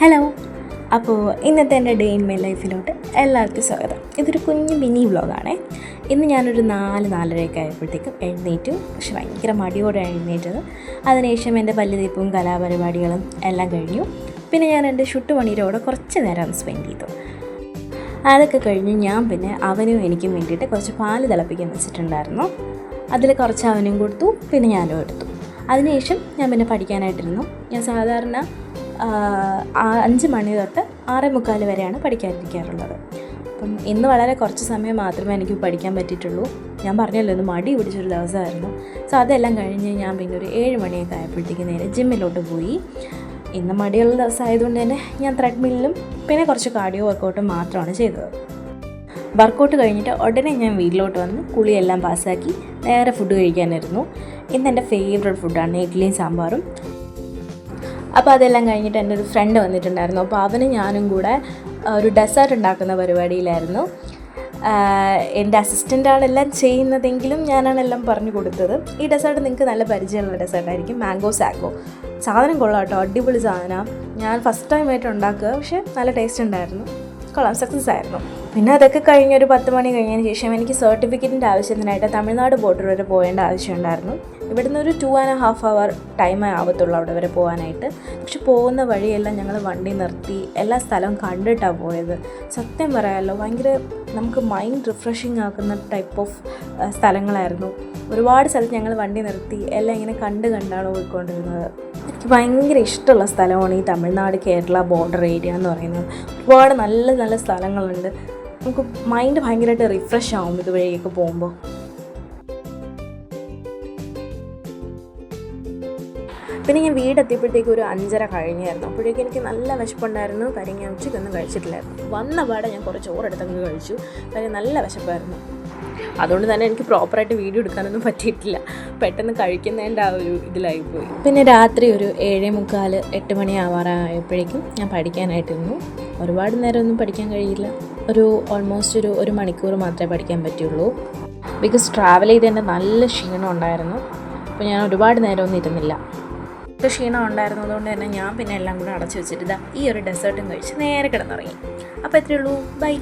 Hello. അപ്പോൾ ഇന്നത്തെ എൻ്റെ ഡേ ഇൻ മൈ ലൈഫിലോട്ട് എല്ലാവർക്കും സ്വാഗതം. ഇതൊരു കുഞ്ഞു മിനി വ്ളോഗാണേ. ഇന്ന് ഞാനൊരു 4-4:30 ആയപ്പോഴത്തേക്കും എഴുന്നേറ്റു. പക്ഷെ ഭയങ്കര മടിയോടെ എഴുന്നേറ്റത്. അതിനുശേഷം എൻ്റെ പല്ല് തേപ്പും കലാപരിപാടികളും എല്ലാം കഴിഞ്ഞു. പിന്നെ ഞാൻ എൻ്റെ ഷുട്ടുപണിയുടെ കുറച്ച് നേരം സ്പെൻഡ് ചെയ്തു. അതൊക്കെ കഴിഞ്ഞ് ഞാൻ പിന്നെ അവനും എനിക്കും വേണ്ടിയിട്ട് കുറച്ച് പാല് തിളപ്പിക്കാൻ വെച്ചിട്ടുണ്ടായിരുന്നു. അതിൽ കുറച്ച് അവനും കൊടുത്തു, പിന്നെ ഞാനും എടുത്തു. അതിനുശേഷം ഞാൻ പിന്നെ പഠിക്കാനായിട്ടിരുന്നു. ഞാൻ സാധാരണ 5 മണി തൊട്ട് 6:45 വരെയാണ് പഠിക്കാനിരിക്കാറുള്ളത്. അപ്പം ഇന്ന് വളരെ കുറച്ച് സമയം മാത്രമേ എനിക്ക് പഠിക്കാൻ പറ്റിയിട്ടുള്ളൂ. ഞാൻ പറഞ്ഞല്ലോ, ഇന്ന് മടി പിടിച്ചൊരു ദിവസമായിരുന്നു. സോ അതെല്ലാം കഴിഞ്ഞ് ഞാൻ പിന്നെ ഒരു 7 മണിയൊക്കെ ആയപ്പോഴത്തേക്ക് നേരെ ജിമ്മിലോട്ട് പോയി. ഇന്ന് മടിയുള്ള ദിവസമായതുകൊണ്ട് തന്നെ ഞാൻ ത്രെഡ്മില്ലും പിന്നെ കുറച്ച് കാർഡിയോ വർക്കൗട്ടും മാത്രമാണ് ചെയ്തത്. വർക്കൗട്ട് കഴിഞ്ഞിട്ട് ഉടനെ ഞാൻ വീട്ടിലോട്ട് വന്ന് കുളിയെല്ലാം പാസ്സാക്കി നേരെ ഫുഡ് കഴിക്കാനായിരുന്നു. ഇന്ന് എൻ്റെ ഫേവറേറ്റ് ഫുഡാണ് ഇഡ്ഡലിയും സാമ്പാറും. അപ്പോൾ അതെല്ലാം കഴിഞ്ഞിട്ട് എൻ്റെ ഒരു ഫ്രണ്ട് വന്നിട്ടുണ്ടായിരുന്നു. അപ്പോൾ അവന് ഞാനും കൂടെ ഒരു ഡെസേർട്ട് ഉണ്ടാക്കുന്ന പരിപാടിയിലായിരുന്നു. എൻ്റെ അസിസ്റ്റൻ്റാണ് എല്ലാം ചെയ്യുന്നതെങ്കിലും ഞാനാണ് എല്ലാം പറഞ്ഞു കൊടുത്തത്. ഈ ഡെസേർട്ട് നിങ്ങൾക്ക് നല്ല പരിചയമുള്ള ഡെസേർട്ടായിരിക്കും, മാംഗോ സാക്കോ. സാധനം കൊള്ളാം കേട്ടോ, അടിപൊളി സാധനമാണ്. ഞാൻ ഫസ്റ്റ് ടൈമായിട്ട് ഉണ്ടാക്കുക, പക്ഷേ നല്ല ടേസ്റ്റ് ഉണ്ടായിരുന്നു, കൊള്ളാം, സക്സസ് ആയിരുന്നു. പിന്നെ അതൊക്കെ കഴിഞ്ഞ് ഒരു 10 മണി കഴിഞ്ഞതിന് ശേഷം എനിക്ക് സർട്ടിഫിക്കറ്റിൻ്റെ ആവശ്യത്തിനായിട്ട് തമിഴ്നാട് ബോർഡർ വരെ പോകേണ്ട ആവശ്യമുണ്ടായിരുന്നു. ഇവിടുന്ന് ഒരു 2.5 hour ടൈമേ ആവത്തുള്ളൂ അവിടെ വരെ പോകാനായിട്ട്. പക്ഷെ പോകുന്ന വഴിയെല്ലാം ഞങ്ങൾ വണ്ടി നിർത്തി എല്ലാ സ്ഥലവും കണ്ടിട്ടാണ് പോയത്. സത്യം പറയാമല്ലോ, ഭയങ്കര നമുക്ക് മൈൻഡ് റിഫ്രഷിങ് ആക്കുന്ന ടൈപ്പ് ഓഫ് സ്ഥലങ്ങളായിരുന്നു. ഒരുപാട് സ്ഥലത്ത് ഞങ്ങൾ വണ്ടി നിർത്തി എല്ലാം ഇങ്ങനെ കണ്ടാണ് പോയിക്കൊണ്ടിരുന്നത്. എനിക്ക് ഭയങ്കര ഇഷ്ടമുള്ള സ്ഥലമാണ് ഈ തമിഴ്നാട് കേരള ബോർഡർ ഏരിയ എന്ന് പറയുന്നത്. ഒരുപാട് നല്ല നല്ല സ്ഥലങ്ങളുണ്ട്. നമുക്ക് മൈൻഡ് ഭയങ്കരമായിട്ട് റിഫ്രഷ് ആവും ഇതുവഴിയൊക്കെ പോകുമ്പോൾ. പിന്നെ ഞാൻ വീടെത്തിയപ്പോഴത്തേക്കും ഒരു 5:30 കഴിഞ്ഞായിരുന്നു. അപ്പോഴേക്കും എനിക്ക് നല്ല വിശപ്പുണ്ടായിരുന്നു. കാര്യം ഞാൻ ഉച്ചയ്ക്കൊന്നും കഴിച്ചിട്ടില്ലായിരുന്നു. വന്ന പാടെ ഞാൻ കുറച്ച് ചോറെടുത്തങ്ങ് കഴിച്ചു. കാര്യം നല്ല വിശപ്പായിരുന്നു. അതുകൊണ്ട് തന്നെ എനിക്ക് പ്രോപ്പറായിട്ട് വീഡിയോ എടുക്കാനൊന്നും പറ്റിയിട്ടില്ല. പെട്ടെന്ന് കഴിക്കുന്നതിൻ്റെ ആ ഒരു ഇതിലായിപ്പോയി. പിന്നെ രാത്രി ഒരു 7:45-8 മണി ആവാറായപ്പോഴേക്കും ഞാൻ പഠിക്കാനായിട്ടിരുന്നു. ഒരുപാട് നേരമൊന്നും പഠിക്കാൻ കഴിയില്ല. ഓൾമോസ്റ്റ് ഒരു മണിക്കൂർ മാത്രമേ പഠിക്കാൻ പറ്റുള്ളൂ. ബിക്കോസ് ട്രാവൽ ചെയ്തതിൻ്റെ നല്ല ക്ഷീണം ഉണ്ടായിരുന്നു. അപ്പോൾ ഞാൻ ഒരുപാട് നേരമൊന്നും ഇരുന്നില്ല. ക്ഷീണം ഉണ്ടായിരുന്നതുകൊണ്ട് തന്നെ ഞാൻ പിന്നെ എല്ലാം കൂടെ അടച്ചു വെച്ചിട്ട് ഈ ഒരു ഡെസേർട്ടും കഴിച്ച് നേരെ കിടന്നുറങ്ങി. അപ്പോൾ എത്രയേ ഉള്ളൂ, ബൈ.